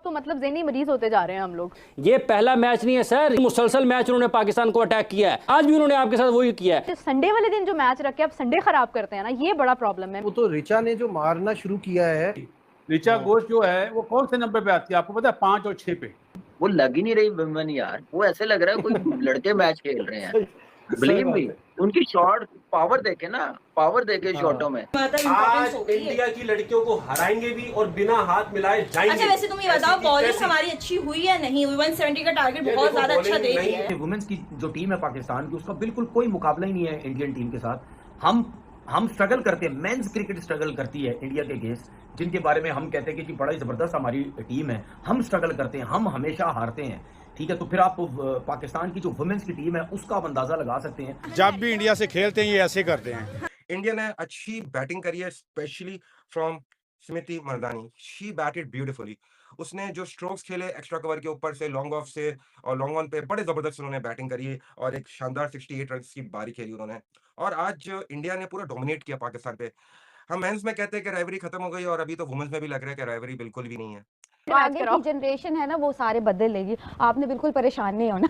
तो मतलब ज़हनी मरीज होते जा रहे हैं हम लोग। ये पहला मैच नहीं है सर, मुसलसल मैच उन्होंने पाकिस्तान को अटैक किया है, आज भी उन्होंने आपके साथ वही किया है। संडे वाले दिन जो मैच रखे अब संडे खराब करते हैं ना, ये बड़ा प्रॉब्लम है। वो तो रिचा ने जो मारना शुरू किया है, रिचा घोष जो है वो कौन से नंबर पे आती है आपको पता है? 5 और 6 पे। वो लग ही नहीं रही विमेन यार, वो ऐसे लग रहा है कोई लड़के मैच खेल रहे हैं। बिलीव मी, उनकी शॉट पावर देखे ना, पावर देखे शॉटों में। आज इंडिया की लड़कियों को हराएंगे भी और बिना हाथ मिलाए जाएंगे। अच्छा वैसे तुम ये बताओ बॉलिंग हमारी अच्छी हुई या नहीं? 170 का टारगेट बहुत ज्यादा अच्छा दे दिया है। वुमेन्स की जो टीम है पाकिस्तान की, उसका बिल्कुल कोई मुकाबला ही नहीं है इंडियन टीम के साथ। हम स्ट्रगल करते हैं, मेंस क्रिकेट स्ट्रगल करती है इंडिया के अगेंस्ट, जिनके बारे में हम कहते हैं कि बड़ा ही जबरदस्त हमारी टीम है। हम स्ट्रगल करते हैं, हम हमेशा हारते हैं, ठीक है। तो फिर आप पाकिस्तान की जो वुमेन्स की टीम है उसका आप अंदाजा लगा सकते हैं। जब भी इंडिया से खेलते हैं ये ऐसे करते हैं। इंडिया ने अच्छी बैटिंग करी है, specially from Smriti Mardani. She batted beautifully. उसने जो स्ट्रोक्स खेले एक्स्ट्रा कवर के ऊपर से, लॉन्ग ऑफ से और लॉन्ग ऑन पे, बड़े जबरदस्त उन्होंने बैटिंग करी है और एक शानदार 68 रन की बारी खेली उन्होंने। और आज इंडिया ने पूरा डोमिनेट किया पाकिस्तान पे। हम मेंस में कहते हैं कि राइवरी खत्म हो गई और अभी तो वुमेन्स में भी लग रहा है कि राइवरी बिल्कुल भी नहीं है। आगे की जनरेशन है ना वो सारे बदल लेगी, आपने बिल्कुल परेशान नहीं होना।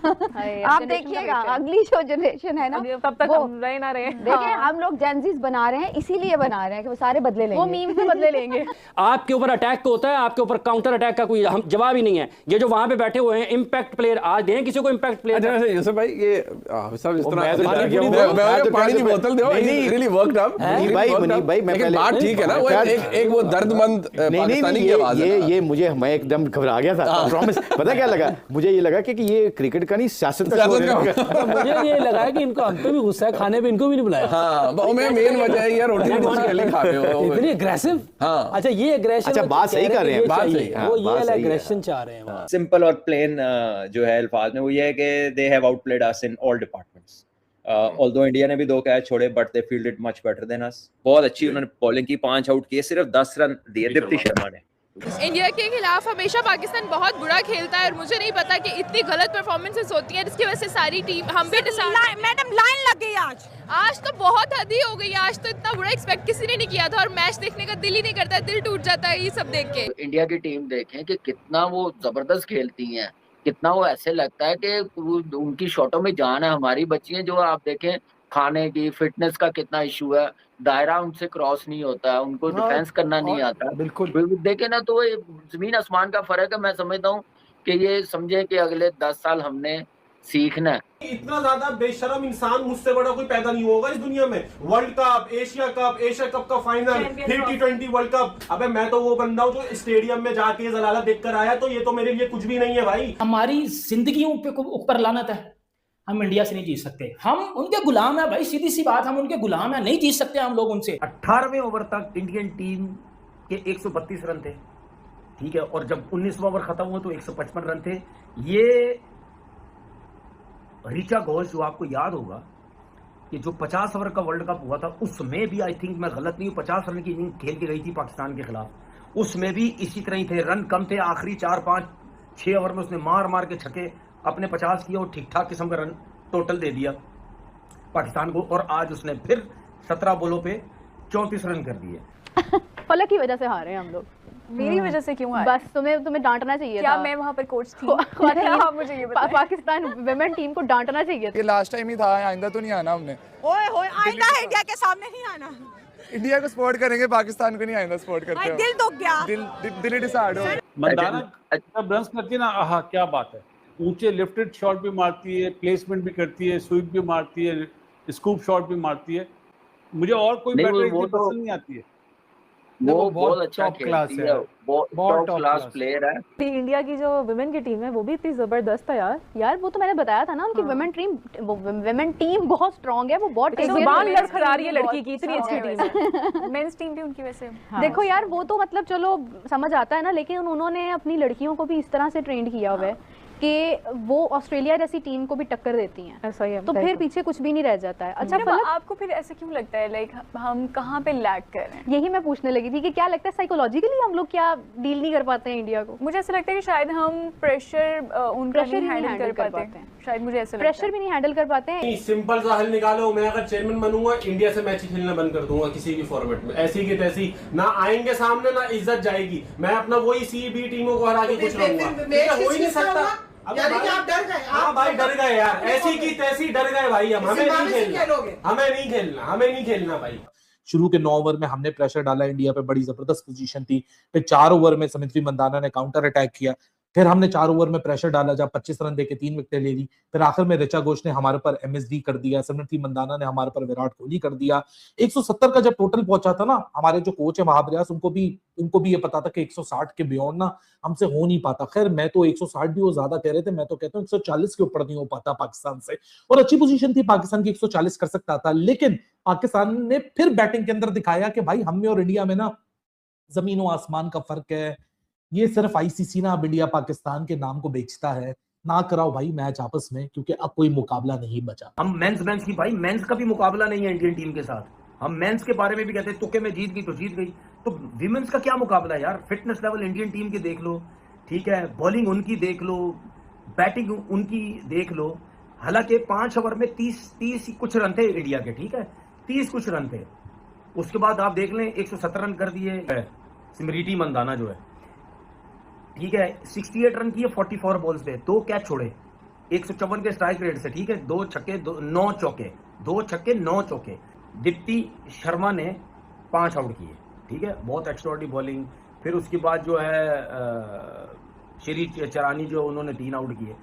आप देखिएगा अगली जो जनरेशन है ना तब तक हम रहे ना रहे। देखिए हम लोग जेनजीज बना रहे हैं, इसीलिए बना रहे हैं कि वो सारे बदले लेंगे, वो मीम से बदले लेंगे। आपके ऊपर अटैक होता है, आपके ऊपर काउंटर अटैक का कोई जवाब ही नहीं है। ये जो वहां पे बैठे हुए हैं इम्पैक्ट प्लेयर, आज दें किसी को इम्पैक्ट प्लेयर। यूसुफ भाई ये सब इस तरह पानी की बोतल दो, रियली वर्कड अप भाई मैं पहले बात ठीक है ना, वो एक वो दर्दमंद पाकिस्तानी की आवाज है। ये मुझे मैं एकदम घबरा गया था, प्रॉमिस। पता क्या लगा मुझे? ये लगा कि ये क्रिकेट का नहीं सियासत का शो है। मुझे ये लगा कि इनको हम पे भी गुस्सा है, खाने पे इनको भी नहीं बुलाया। हाँ वो मैं मेन वजह है यार, रोटी नहीं खा रहे हो इतनी एग्रेसिव। हाँ अच्छा ये एग्रेशन, अच्छा बात सही कर रहे हैं, बात सही, वो ये एग्रेशन चाह रहे हैं। सिंपल और प्लेन जो है अल्फाज में वो ये है कि they have outplayed us in all departments. Although India ने भी 2 कैच छोड़े but they fielded much better than us. बहुत अच्छी उन्होंने बॉलिंग की, 5 आउट किए, सिर्फ 10 रन दिए दीप्ति शर्मा ने। इंडिया के खिलाफ हमेशा पाकिस्तान बहुत बुरा खेलता है और मुझे नहीं पता कि इतनी गलत परफॉर्मेंसेस होती हैं जिसकी वजह से सारी टीम हम भी मैडम लाइन लग गई आज तो बहुत हद ही हो गई। आज तो इतना बुरा एक्सपेक्ट किसी ने नहीं किया था और मैच देखने का दिल ही नहीं करता, दिल टूट जाता है ये सब देख के। इंडिया की टीम देखें कि कितना वो जबरदस्त खेलती हैं, कितना वो ऐसे लगता है कि उनकी शॉटों में जान है। हमारी बच्चियां जो आप देखें, खाने की फिटनेस का कितना इशू है, दायरा उनसे क्रॉस नहीं होता है, उनको डिफेंस करना नहीं आता। बिल्कुल देखे ना तो ये जमीन आसमान का फर्क है। मैं समझता हूँ कि ये समझे कि अगले 10 साल हमने सीखना है। इतना ज्यादा बेशरम इंसान मुझसे बड़ा कोई पैदा नहीं होगा इस दुनिया में। वर्ल्ड कप, एशिया कप का फाइनल, फिर T20 वर्ल्ड कप। अबे मैं तो वो बंदा हूँ जो स्टेडियम में जाके जलाला देखकर आया, तो ये तो मेरे लिए कुछ भी नहीं है भाई। हमारी जिंदगियों पे ऊपर लानत है, हम इंडिया से नहीं जीत सकते, हम उनके गुलाम है भाई, सीधी सी बात, हम उनके गुलाम है, नहीं जीत सकते हम लोग उनसे। 18वें ओवर तक इंडियन टीम के 132 रन थे, ठीक है, और जब 19वां ओवर खत्म हुआ तो 155 रन थे। ये रिचा घोष जो आपको याद होगा कि जो 50 ओवर का वर्ल्ड कप हुआ था उसमें भी आई थिंक मैं गलत नहीं हूं 50 रन की इनिंग खेल के गई थी पाकिस्तान के खिलाफ, उसमें भी इसी तरह ही थे, रन कम थे, आखिरी 4-5-6 ओवर में उसने मार के छक्के अपने 50 किए और ठीक ठाक किस्म का रन टोटल दे दिया पाकिस्तान को। और आज उसने फिर 17 बॉलों पे 34 रन कर दिए। फलक की वजह से हारे हैं हम लोग। मेरी वजह से क्यों? बस तुम्हें डांटना चाहिए क्या था। मैं वहाँ पर कोच थी? हाँ, मुझे ये पाकिस्तान वुमेन टीम को डांटना चाहिए था। ये लास्ट टाइम ही था, आइंदा तो नहीं आना हमने। ओए आइंदा इंडिया के सामने नहीं आना। इंडिया को सपोर्ट करेंगे, पाकिस्तान को नहीं आइंदा सपोर्ट करते। दिल तो गया, दिल डिसाइड हो। मंदाना जब रन्स करती है ना, आहा क्या बात है, ऊंचे लिफ्टेड शॉट भी मारती है, प्लेसमेंट भी करती है, स्वीप भी मारती है, स्कूप शॉट भी मारती है। मुझे और कोई बैटर पसंद नहीं आती है। वो बहुत अच्छा क्लास है, बहुत टॉप क्लास प्लेयर है। इंडिया की जो वुमेन की टीम है वो भी इतनी जबरदस्त है यार वो तो मैंने बताया था ना उनकी वुमेन टीम बहुत स्ट्रांग है, वो बहुत जुबान लड़खड़ा रही है लड़की की, इतनी अच्छी टीम है। मेंस टीम भी उनकी वैसे देखो यार वो तो मतलब चलो समझ आता है ना, लेकिन उन्होंने अपनी लड़कियों को भी इस तरह से ट्रेंड किया हुआ है कि वो ऑस्ट्रेलिया जैसी टीम को भी टक्कर देती हैं, ऐसा ही है, तो फिर पीछे कुछ भी नहीं रह जाता है। अच्छा मतलब आपको फिर ऐसा क्यों लगता है लाइक हम कहाँ पे लैग कर रहे हैं? यही मैं पूछने लगी थी कि क्या लगता है साइकोलॉजिकली हम लोग क्या डील नहीं कर पाते हैं इंडिया को? मुझे ऐसा लगता है कि शायद हम प्रेशर उनका नहीं हैंडल कर पाते हैं, शायद मुझे ऐसा लगता है प्रेशर भी नहीं हैंडल कर पाते हैं। सिंपल सा हल निकालो, मैं अगर चेयरमैन बनूंगा इंडिया से मैच खेलना बंद कर दूंगा किसी भी फॉर्मेट में, ऐसी की तैसी, ना आएंगे सामने ना इज्जत जाएगी, मैं अपना वही सी बी टीमों को हरा के खुश रहूंगा। हो ही नहीं सकता। यानी कि आप डर गए। हाँ भाई डर गए यार, ऐसी की तैसी डर गए भाई हम, हमें नहीं खेलना, हमें नहीं खेलना भाई। शुरू के 9 ओवर में हमने प्रेशर डाला इंडिया पे, बड़ी जबरदस्त पोजीशन थी, फिर 4 ओवर में स्मृति मंदाना ने काउंटर अटैक किया, फिर हमने 4 ओवर में प्रेशर डाला जब 25 रन देके 3 विकेटें ले ली, फिर आखिर में ऋचा घोष ने हमारे पर एमएसडी कर दिया, स्मृति मंदाना ने हमारे पर विराट कोहली कर दिया। 170 का जब टोटल पहुंचा था ना, हमारे जो कोच है महाब्रयास उनको भी ये पता था कि 160 के बियॉन्ड ना हमसे हो नहीं पाता। खैर मैं तो 160 भी वो ज्यादा कह रहे थे, मैं तो कहता हूँ 140 के ऊपर नहीं हो पाता पाकिस्तान से, और अच्छी पोजीशन थी पाकिस्तान की, 140 कर सकता था, लेकिन पाकिस्तान ने फिर बैटिंग के अंदर दिखाया कि भाई हम में और इंडिया में ना जमीन और आसमान का फर्क है। ये सिर्फ आईसीसी ना अब इंडिया पाकिस्तान के नाम को बेचता है, ना कराओ भाई मैच आपस में, क्योंकि अब कोई मुकाबला नहीं बचा। हम मेंस की भाई मेंस का भी मुकाबला नहीं है इंडियन टीम के साथ। हम मेंस के बारे में भी कहते हैं तुक्के में जीत गई तो जीत गई, तो विमेंस का क्या मुकाबला है यार? फिटनेस लेवल इंडियन टीम के देख लो, ठीक है, बॉलिंग उनकी देख लो, बैटिंग उनकी देख लो। हालांकि 5 ओवर में 30 कुछ रन थे इंडिया के, ठीक है, 30 कुछ रन थे। उसके बाद आप देख लें 170 रन कर दिए स्मृति मंदाना जो है, ठीक है, 68 रन किए 44 बॉल्स पे, 2 कैच छोड़े 154 के स्ट्राइक रेट से, ठीक है, 2 छक्के 9 चौके, 2 छक्के 9 चौके। दीप्ति शर्मा ने 5 आउट किए, ठीक है, बहुत एक्स्ट्राऑर्डिनरी बॉलिंग। फिर उसके बाद जो है श्री चरानी जो उन्होंने 3 आउट किए,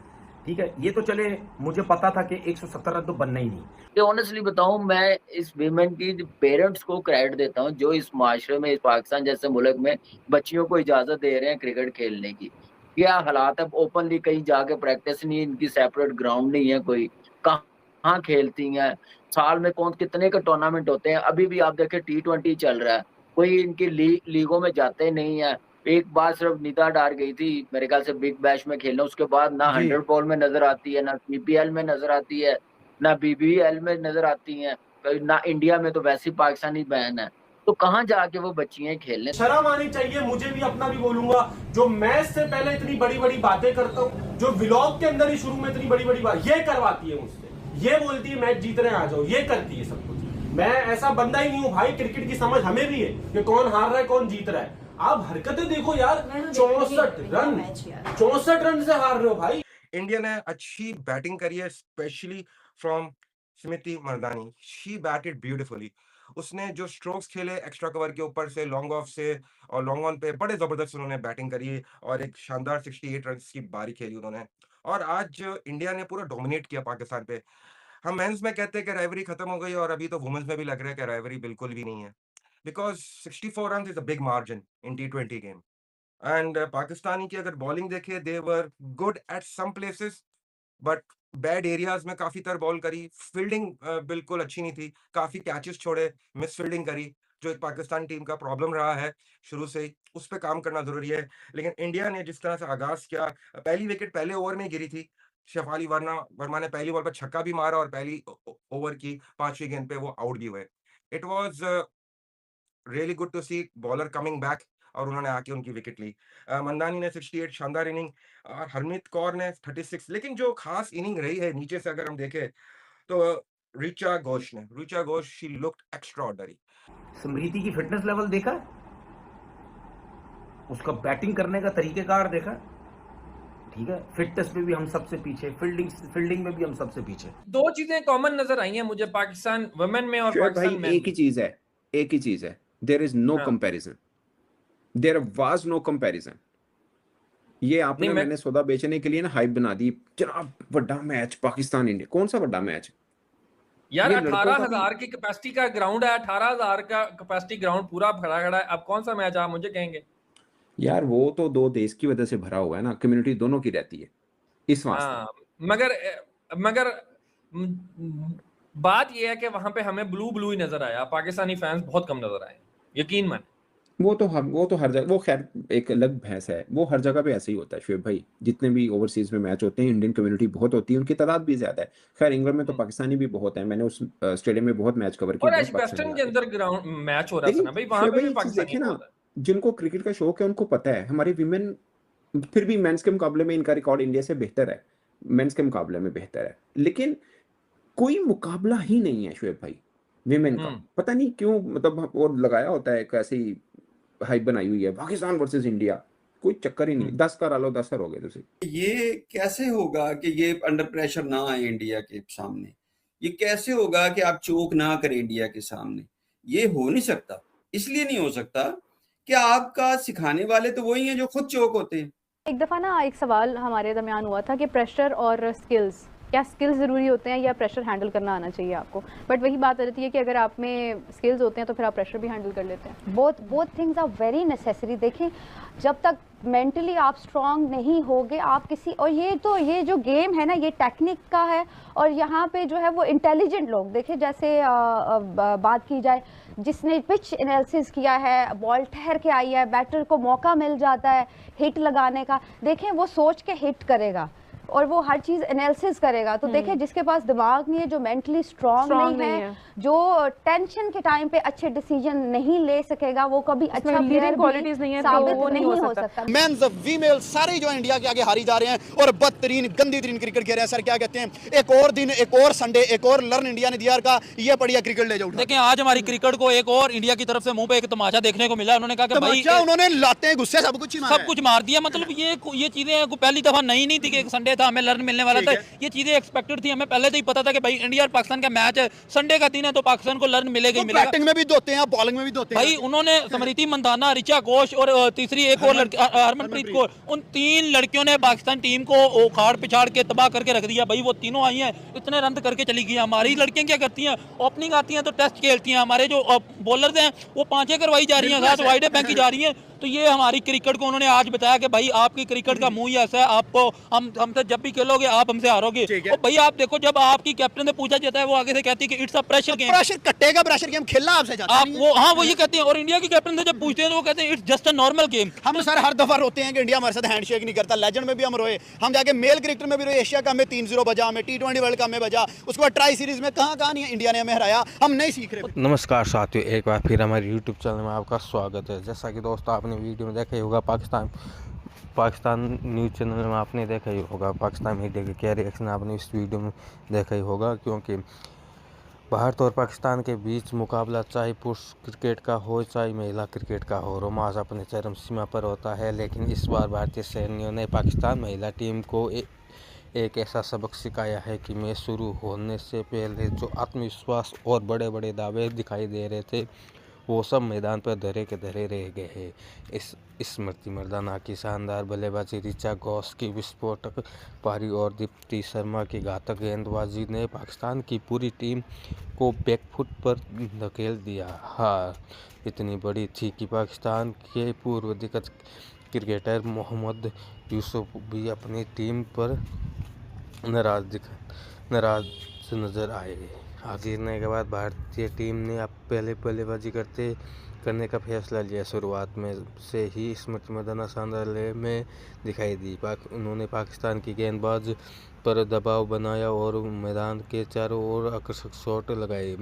ठीक है। ये तो चले, मुझे पता था कि 170 रन तो बनना ही नहीं। ऑनेस्टली बताऊं, मैं इस विमेन की पेरेंट्स को क्रेडिट देता हूं जो इस माशरे में, इस पाकिस्तान जैसे मुल्क में बच्चियों को इजाजत दे रहे हैं क्रिकेट खेलने की। क्या हालात है, ओपनली कहीं जाके प्रैक्टिस नहीं, इनकी सेपरेट ग्राउंड नहीं है, कोई कहाँ खेलती हैं, साल में कितने के टूर्नामेंट होते हैं। अभी भी आप देखें T20 चल रहा है, कोई इनकी लीगों में जाते नहीं है। एक बार सिर्फ निदा डार गई थी मेरे ख्याल से बिग बैश में खेलना, उसके बाद ना 100 बॉल में नजर आती है, ना PPL में नजर आती है, ना BBL में नजर आती है, ना इंडिया में तो वैसे ही पाकिस्तानी बैन है। तो कहाँ जाके वो बच्चियां खेलने? शर्म आनी चाहिए। मुझे भी अपना भी बोलूंगा, जो मैच से पहले इतनी बड़ी बड़ी बातें करता हूँ, जो व्लॉग के अंदर ही शुरू में इतनी बड़ी बड़ी बात ये करवाती है मुझसे, ये बोलती है मैच जीत रहे हैं आ जाओ, ये करती है सब कुछ। मैं ऐसा बंदा ही नहीं हूँ भाई, क्रिकेट की समझ हमें भी है कि कौन हार रहा है कौन जीत रहा है। आप हरकतें देखो यार, 64 रन से हार रहे हो भाई। इंडिया ने अच्छी बैटिंग करी है, specially from Smriti Mandani. She batted beautifully. उसने जो स्ट्रोक्स खेले एक्स्ट्रा कवर के ऊपर से, लॉन्ग ऑफ से और लॉन्ग ऑन पे, बड़े जबरदस्त उन्होंने बैटिंग करी और एक शानदार 68 रन की बारी खेली उन्होंने। और आज इंडिया ने पूरा डोमिनेट किया पाकिस्तान पे। हम मेंस में कहते हैं कि राइवरी खत्म हो गई, और अभी तो वुमेन्स में भी लग रहा है कि राइवरी बिल्कुल भी नहीं है, because 64 run is a big margin in T20 game. And Pakistani की अगर बॉलिंग देखे, they were good at some places but bad areas में काफी तर बॉल करी। फील्डिंग बिल्कुल अच्छी नहीं थी, काफी कैचेस छोड़े, मिस फील्डिंग करी, जो एक पाकिस्तान टीम का प्रॉब्लम रहा है शुरू से ही, उस पर काम करना जरूरी है। लेकिन इंडिया ने जिस तरह से आगाज किया, पहली विकेट पहले ओवर में गिरी थी, शेफाली वर्मा ने पहली बॉल पर छक्का भी मारा और पहली ओवर की 5वीं गेंद पे वो आउट भी हुए। It was really good to see bowler coming back, और उन्होंने आके उनकी विकेट ली। मंदानी ने 68 शानदार इनिंग, और हरमीत कौर ने 36। लेकिन जो खास इनिंग रही है नीचे से अगर हम देखें तो Richa Ghosh she looked extraordinary. Smriti की फिटनेस लेवल देखा, उसका बैटिंग करने का तरीकेकार देखा, ठीक है, फिटनेस में भी हम सबसे पीछे, फील्डिंग में भी हम सबसे पीछे। 2 चीजें कॉमन नजर आई हैं मुझे पाकिस्तान वुमेन में और पाकिस्तान में। एक ही चीज है, there is no comparison, there was no comparison. ये आपने मैंने सौदा बेचने के लिए ना हाइप बना दी, जनाब बड़ा मैच पाकिस्तान इंडिया। कौन सा बड़ा मैच यार? 18,000 की कैपेसिटी का ग्राउंड है, 18,000 का कैपेसिटी ग्राउंड पूरा भरा खड़ा है। अब कौन सा मैच आप मुझे कहेंगे? यार वो तो 2 देश की वजह से भरा हुआ है ना, कम्युनिटी दोनों की रहती है इस वास्ते। मगर बात ये है कि वहां पे हमें ब्लू ही नजर आया, पाकिस्तानी फैंस बहुत कम नजर आए, यकीन माने। वो तो हर जगह, वो खैर एक अलग भैंस है, वो हर जगह पे ऐसे ही होता है शुएब भाई। जितने भी ओवरसीज में मैच होते हैं, इंडियन कम्युनिटी बहुत होती है, उनकी तादाद भी ज्यादा है। खैर इंग्लैंड में तो पाकिस्तानी भी बहुत है, मैंने उस स्टेडियम में बहुत मैच कवर किए, और बहुत एजबैस्टन पाकिस्तानी के आते हैं। अंदर ग्राउंड मैच हो रहा था लेकिन ना भाई, वहां शुएब पे भाई भी एक चीज पाकिस्तानी देखे ना, बहुत है। जिनको क्रिकेट का शौक है उनको पता है हमारी विमेन फिर भी मेंस के मुकाबले में इनका रिकॉर्ड इंडिया से बेहतर है, मेंस के मुकाबले में बेहतर है, लेकिन कोई मुकाबला ही नहीं है शुएब भाई विमेन का। पता नहीं क्यों, मतलब वो लगाया होता है एक ऐसी हाइप बनाई हुई है, पाकिस्तान वर्सेस इंडिया, कोई चक्कर ही नहीं। 10 करा लो, 10 हो गए तुझे। ये कैसे होगा कि ये अंडर प्रेशर ना आए इंडिया के सामने? ये कैसे होगा कि आप चोक ना करें इंडिया के सामने? ये हो नहीं सकता। इसलिए नहीं हो सकता कि आपका सिखाने वाले तो वही हैं जो खुद चोक होते हैं। एक दफ़ा ना एक सवाल हमारे दरमियान हुआ था कि प्रेशर और स्किल्स, क्या स्किल्स ज़रूरी होते हैं या प्रेशर हैंडल करना आना चाहिए आपको? बट वही बात रहती है कि अगर आप में स्किल्स होते हैं तो फिर आप प्रेशर भी हैंडल कर लेते हैं। Both things are very necessary. देखें, जब तक मेंटली आप स्ट्रांग नहीं होगे आप किसी, और ये जो गेम है ना, ये टेक्निक का है, और यहाँ पे जो है वो इंटेलिजेंट लोग, देखें जैसे बात की जाए, जिसने पिच एनालिसिस किया है, बॉल ठहर के आई है, बैटर को मौका मिल जाता है हिट लगाने का, देखें वो सोच के हिट करेगा और वो हर चीज़ एनालिसिस करेगा। तो देखें जिसके पास दिमाग नहीं है, जो मेंटली स्ट्रांग नहीं है, जो टेंशन के टाइम पे अच्छे डिसीजन नहीं ले सकेगा, वो कभी अच्छा प्लेयर क्वालिटीज नहीं है साबित तो वो नहीं हो सकता। मेंस फीमेल सारे जो इंडिया के आगे हारी जा रहे हैं और बदतरीन गंदी तरीन क्रिकेट खेल रहे हैं। सर क्या कहते हैं, एक और दिन, एक और संडे, एक और लर्न इंडिया ने दिया का, ये बढ़िया क्रिकेट ले जाओ। देखिए आज हमारी क्रिकेट को एक और इंडिया की तरफ से मुंह पे एक तमाशा देखने को मिला। उन्होंने कहा कि भाई उन्होंने लाते हैं गुस्से सब कुछ मार दिया। मतलब ये चीजें पहली दफा नहीं थी कि एक संडे था हमें लर्न मिलने वाला था। ये चीजें एक्सपेक्टेड थी, हमें पहले से ही पता था कि भाई इंडिया और पाकिस्तान का मैच है, संडे का दिन है तो पाकिस्तान को लर्न मिलेगा ही मिलेगा। बैटिंग में भी धोते हैं, बॉलिंग में भी धोते हैं। भाई उन्होंने स्मृति मंदाना, ऋचा घोष और तीसरी एक और लड़की हरमनप्रीत कौर, उन 3 लड़कियों ने पाकिस्तान टीम को उखाड़ पिछाड़ के तबाह करके रख दिया। भाई वो तीनों आई हैं, इतने रन करके चली गई। हमारी लड़कियां क्या करती हैं, ओपनिंग आती हैं तो टेस्ट खेलती हैं। हमारे जो बॉलर्स हैं वो 5 करवाई जा रही हैं, 7 वाइड फेंकी जा रही हैं। तो ये हमारी क्रिकेट को उन्होंने आज बताया कि भाई आपकी क्रिकेट का मुंह ही ऐसा है, आपको हमसे जब भी खेलोगे आप हमसे हारोगे। और भाई आप देखो, जब आपकी कैप्टन से पूछा जाता है वो आगे से कहती है कि it's a pressure game. Pressure कटेगा, प्रेशर गेम खेलना आपसे जाता आप वो हाँ वो ये कहते हैं। और इंडिया की कैप्टन से जब पूछते हैं तो वो कहते हैं it's just a normal game. हम सर हर दफा रोते हैं कि इंडिया हमारे साथ हैंडशेक नहीं करता। लेजेंड में भी हम रोए, हम जाके मेल क्रिकेटर में भी रोए। एशिया कप में 3-0 बजा, हमें T20 वर्ल्ड कप में बजा, उसके बाद ट्राई सीरीज में कहाँ नहीं इंडिया ने हमें हराया। हम नहीं सीख रहे। नमस्कार साथियों, एक बार फिर हमारे यूट्यूब चैनल में आपका स्वागत है। जैसा कि दोस्तों आपने वीडियो में देखा ही होगा, पाकिस्तान न्यूज़ चैनल में आपने देखा ही होगा, पाकिस्तान मीडिया के क्या रिएक्शन आपने इस वीडियो में देखा ही होगा। क्योंकि भारत और पाकिस्तान के बीच मुकाबला चाहे पुरुष क्रिकेट का हो चाहे महिला क्रिकेट का हो, रोमांस अपने चरम सीमा पर होता है। लेकिन इस बार भारतीय सैनिकों ने पाकिस्तान महिला टीम को एक ऐसा सबक सिखाया है कि मैच शुरू होने से पहले जो आत्मविश्वास और बड़े बड़े दावे दिखाई दे रहे थे वो सब मैदान पर धरे के धरे रह गए हैं। इस स्मृति मंदाना की शानदार बल्लेबाजी, ऋचा घोष की विस्फोटक पारी और दीप्ति शर्मा की घातक गेंदबाजी ने पाकिस्तान की पूरी टीम को बैकफुट पर धकेल दिया। हार इतनी बड़ी थी कि पाकिस्तान के पूर्व दिग्गज क्रिकेटर मोहम्मद यूसुफ भी अपनी टीम पर नाराज नजर आए। गिरने के बाद भारतीय टीम ने अब पहले बल्लेबाजी करने का फैसला लिया। शुरुआत में से ही स्मृति मंदाना शानदार लय में दिखाई दी। उन्होंने पाकिस्तान की गेंदबाज पर दबाव बनाया और मैदान के चारों ओर आकर्षक शॉट लगाए।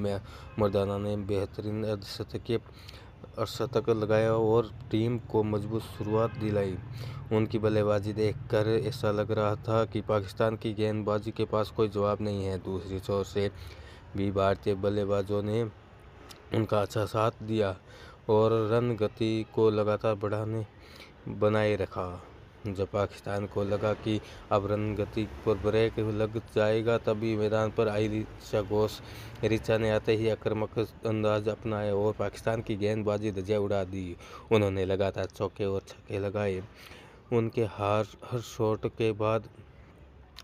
मंदाना ने बेहतरीन अर्धशतक लगाया और टीम को मजबूत शुरुआत दिलाई। उनकी बल्लेबाजी देखकर ऐसा लग रहा था कि पाकिस्तान की गेंदबाजी के पास कोई जवाब नहीं है। दूसरी ओर से भी भारतीय बल्लेबाजों ने उनका अच्छा साथ दिया और रन गति को लगातार बनाए रखा। जब पाकिस्तान को लगा कि अब रन गति पर ब्रेक लग जाएगा, तभी मैदान पर आई ऋचा घोष। ऋचा ने आते ही आक्रामक अंदाज अपनाया और पाकिस्तान की गेंदबाजी धज्जियां उड़ा दी। उन्होंने लगातार चौके और छक्के लगाए। उनके हर शॉट के बाद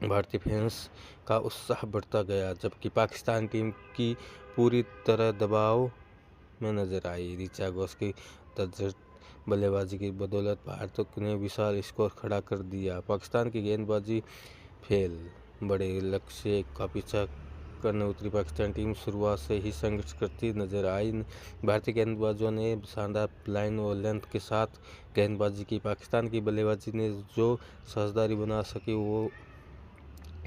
भारतीय फैंस का उत्साह बढ़ता गया, जबकि पाकिस्तान टीम की पूरी तरह दबाव में नजर आई। ऋचा घोष की बल्लेबाजी की बदौलत भारत ने विशाल स्कोर खड़ा कर दिया। पाकिस्तान की गेंदबाजी फेल, बड़े लक्ष्य का पीछा करने उतरी पाकिस्तान टीम शुरुआत से ही संघर्ष करती नजर आई। भारतीय गेंदबाजों ने शानदार लाइन और लेंथ के साथ गेंदबाजी की। पाकिस्तान की बल्लेबाजी ने जो साझेदारी बना सकी वो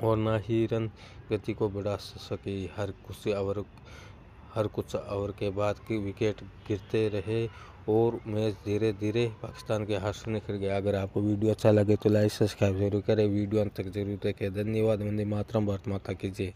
और ना ही रन गति को बढ़ा सकी। हर कुछ ओवर के बाद की विकेट गिरते रहे और मैच धीरे धीरे पाकिस्तान के हाथ से निकल गया। अगर आपको वीडियो अच्छा लगे तो लाइक सब्सक्राइब जरूर करें, वीडियो अंत तक जरूर देखें। धन्यवाद। वंदे मातरम, भारत माता की जय।